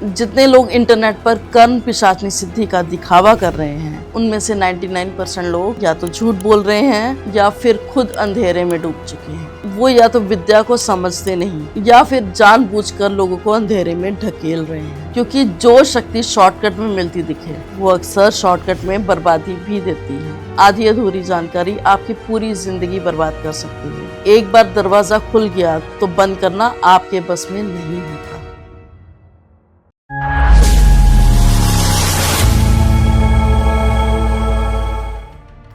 जितने लोग इंटरनेट पर कर्म पिशाचनी सिद्धि का दिखावा कर रहे हैं, उनमें से 99% लोग या तो झूठ बोल रहे हैं या फिर खुद अंधेरे में डूब चुके हैं। वो या तो विद्या को समझते नहीं या फिर जानबूझकर लोगों को अंधेरे में ढकेल रहे हैं, क्योंकि जो शक्ति शॉर्टकट में मिलती दिखे वो अक्सर शॉर्टकट में बर्बादी भी देती है। आधी अधूरी जानकारी आपकी पूरी जिंदगी बर्बाद कर सकती है। एक बार दरवाजा खुल गया तो बंद करना आपके बस में नहीं होता।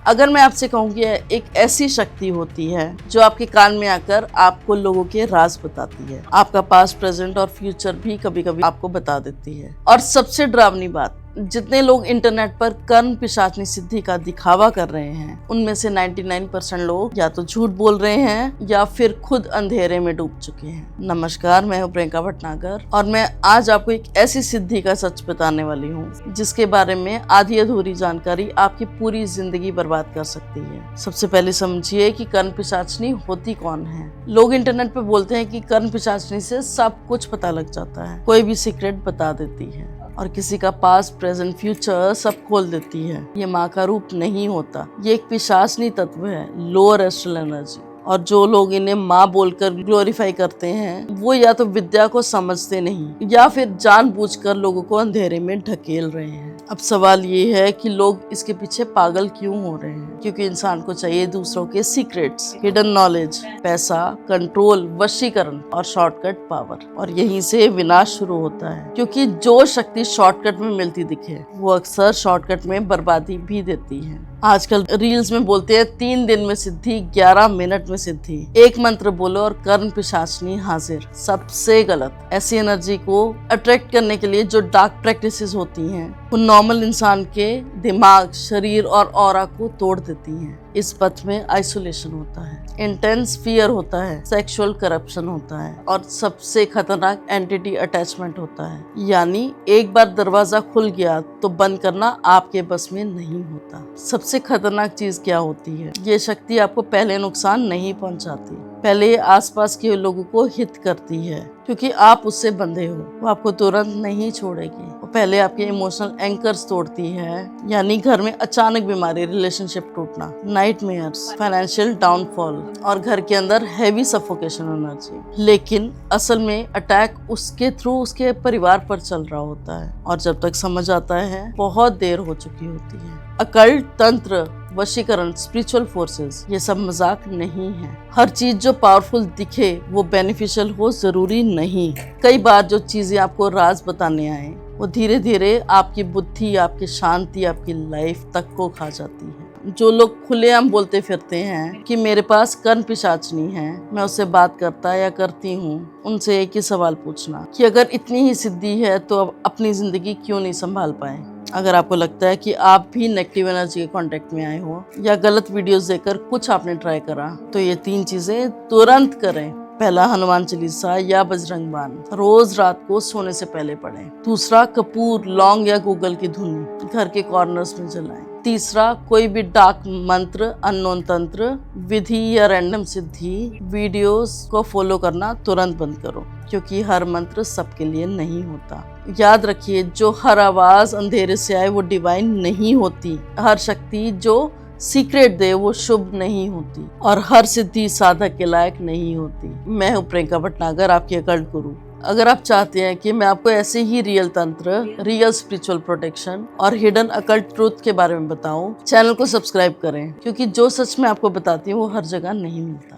अगर मैं आपसे कहूँ कि एक ऐसी शक्ति होती है जो आपके कान में आकर आपको लोगों के राज बताती है, आपका पास्ट, प्रेजेंट और फ्यूचर भी कभी कभी आपको बता देती है। और सबसे डरावनी बात, जितने लोग इंटरनेट पर कर्म पिशाचनी सिद्धि का दिखावा कर रहे हैं, उनमें से 99% लोग या तो झूठ बोल रहे हैं या फिर खुद अंधेरे में डूब चुके हैं। नमस्कार, मैं हूं प्रियंका भटनागर और मैं आज आपको एक ऐसी सिद्धि का सच बताने वाली हूं जिसके बारे में आधी अधूरी जानकारी आपकी पूरी जिंदगी बर्बाद कर सकती है। सबसे पहले समझिए कि कर्म पिशाचनी होती कौन है। लोग इंटरनेट पे बोलते हैं कि कर्म पिशाचनी से सब कुछ पता लग जाता है, कोई भी सीक्रेट बता देती है और किसी का पास्ट, प्रेजेंट, फ्यूचर सब खोल देती है। ये माँ का रूप नहीं होता, ये एक पिशाचनी तत्व है, लोअर एस्ट्रल एनर्जी। और जो लोग इन्हें माँ बोलकर ग्लोरीफाई करते हैं वो या तो विद्या को समझते नहीं या फिर जानबूझकर लोगों को अंधेरे में ढकेल रहे हैं। अब सवाल ये है कि लोग इसके पीछे पागल क्यों हो रहे हैं? क्योंकि इंसान को चाहिए दूसरों के सीक्रेट्स, हिडन नॉलेज, पैसा, कंट्रोल, वशीकरण और शॉर्टकट पावर। और यहीं से विनाश शुरू होता है, क्योंकि जो शक्ति शॉर्टकट में मिलती दिखे वो अक्सर शॉर्टकट में बर्बादी भी देती है। आजकल रील्स में बोलते हैं 3 दिन में सिद्धि, 11 मिनट में सिद्धि। एक मंत्र बोलो और कर्म पिशाचनी हाजिर। सबसे गलत। ऐसी एनर्जी को अट्रैक्ट करने के लिए जो डार्क प्रैक्टिसेस होती हैं वो नॉर्मल इंसान के दिमाग, शरीर और ऑरा को तोड़ देती हैं। इस पथ में आइसोलेशन होता है, इंटेंस फियर होता है, सेक्सुअल करप्शन होता है और सबसे खतरनाक एंटिटी अटैचमेंट होता है। यानी एक बार दरवाजा खुल गया तो बंद करना आपके बस में नहीं होता। सबसे खतरनाक चीज क्या होती है? ये शक्ति आपको पहले नुकसान नहीं पहुंचाती, पहले आसपास के लोगों को हित करती है, क्योंकि आप उससे बंधे हो। वो आपको तुरंत नहीं छोड़ेगी। वो पहले आपके इमोशनल एंकर्स तोड़ती है, यानी घर में अचानक बीमारी, रिलेशनशिप टूटना, नाइटमेयर्स, फाइनेंशियल डाउनफॉल और घर के अंदर हैवी सफोकेशन एनर्जी। लेकिन असल में अटैक उसके थ्रू उसके परिवार पर चल रहा होता है और जब तक समझ आता है बहुत देर हो चुकी होती है। अकल्ट, तंत्र, वशीकरण, स्पिरिचुअल फोर्सेस, ये सब मजाक नहीं है। हर चीज जो पावरफुल दिखे वो बेनिफिशियल हो जरूरी नहीं। कई बार जो चीजें आपको राज बताने आए वो धीरे धीरे आपकी बुद्धि, आपकी शांति, आपकी लाइफ तक को खा जाती है। जो लोग खुलेआम बोलते फिरते हैं कि मेरे पास कर्म पिशाचनी है, मैं उससे बात करता या करती हूँ, उनसे एक ही सवाल पूछना कि अगर इतनी ही सिद्धि है तो अब अपनी जिंदगी क्यों नहीं संभाल पाए। अगर आपको लगता है कि आप भी नेगेटिव एनर्जी के कांटेक्ट में आए हो या गलत वीडियोस देखकर कुछ आपने ट्राई करा, तो ये 3 चीजें तुरंत करें। पहला, हनुमान चालीसा या बजरंग बाण रोज रात को सोने से पहले पढ़ें। दूसरा, कपूर, लौंग या गूगल की धुन घर के कॉर्नर्स में जलाएं। तीसरा, कोई भी डार्क मंत्र, अननोन तंत्र, विधि या रैंडम सिद्धि वीडियोस को फॉलो करना तुरंत बंद करो, क्योंकि हर मंत्र सबके लिए नहीं होता। याद रखिए, जो हर आवाज अंधेरे से आए वो डिवाइन नहीं होती। हर शक्ति जो सीक्रेट दे वो शुभ नहीं होती और हर सिद्धि साधक के लायक नहीं होती। मैं हूँ प्रियंका भटनागर, आपकी अकल्ट गुरु। अगर आप चाहते हैं कि मैं आपको ऐसे ही रियल तंत्र, रियल स्पिरिचुअल प्रोटेक्शन और हिडन अकल्ट ट्रूथ के बारे में बताऊं, चैनल को सब्सक्राइब करें, क्योंकि जो सच मैं आपको बताती हूँ वो हर जगह नहीं मिलता।